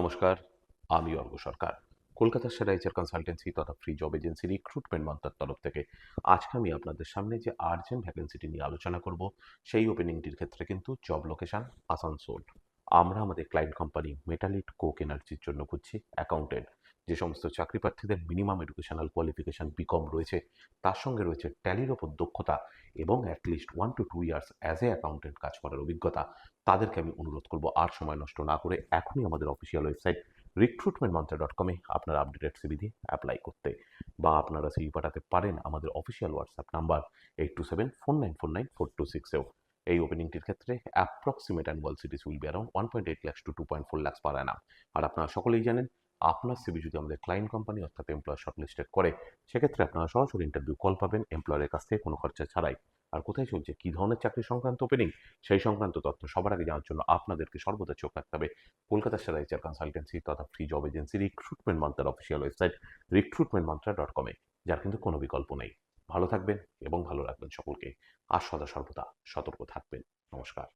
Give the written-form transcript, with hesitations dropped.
নমস্কার, আমি অর্ঘ্য সরকার। কলকাতার সেরা এইচআর কনসালটেন্সি তথা ফ্রি জব এজেন্সি রিক্রুটমেন্ট মন্ত্রার তরফ থেকে আজকে আমি আপনাদের সামনে যে আর্জেন্ট ভ্যাকেন্সিটি নিয়ে আলোচনা করব, সেই ওপেনিংটির ক্ষেত্রে কিন্তু জব লোকেশন আসানসোল। আমরা আমাদের ক্লায়েন্ট কোম্পানি মেটালিট কোক এনার্জির জন্য খুঁজছি অ্যাকাউন্টেন্ট। যে সমস্ত চাকরি প্রার্থীদের মিনিমাম এডুকেশনাল কোয়ালিফিকেশন বিকম রয়েছে, তার সঙ্গে রয়েছে ট্যালির ওপর দক্ষতা এবং at least 1 to 2 years as a accountant কাজ করার অভিজ্ঞতা, তাদেরকে আমি অনুরোধ করব আর সময় নষ্ট না করে এখনই আমাদের অফিসিয়াল ওয়েবসাইট recruitmentmantra.com আপনারা আপডেটেড সিভি দিয়ে অ্যাপ্লাই করতে, বা আপনারা সিভি পাঠাতে পারেন আমাদের অফিসিয়াল হোয়াটসঅ্যাপ নাম্বার 8274949426 এই ওপেনিংটির ক্ষেত্রে approximate annual cities will be around 1.8 lakhs to 2.4 lakhs পার অ্যানাম। আর আপনারা সকলেই জানেন, আপনার সিভি যদি আমাদের ক্লায়েন্ট কোম্পানি অর্থাৎ এমপ্লয়ার শর্টলিস্টেড করে, সেক্ষেত্রে আপনারা সরাসরি ইন্টারভিউ কল পাবেন এমপ্লয়ারের কাছ থেকে কোনো খরচা ছাড়াই। আর কোথায় চলছে, কী ধরনের চাকরি সংক্রান্ত ওপেনিং, সেই সংক্রান্ত তথ্য সবার আগে জানার জন্য আপনাদেরকে সর্বদা চোখ রাখতে হবে কলকাতার সেরা এইচআর কনসালটেন্সি তথা ফ্রি জব এজেন্সি রিক্রুটমেন্ট মন্ত্রার অফিসিয়াল ওয়েবসাইট recruitmentmantra.com যার কিন্তু কোনো বিকল্প নেই। ভালো থাকবেন এবং ভালো রাখবেন সকলকে, আর সদা সর্বদা সতর্ক থাকবেন। নমস্কার।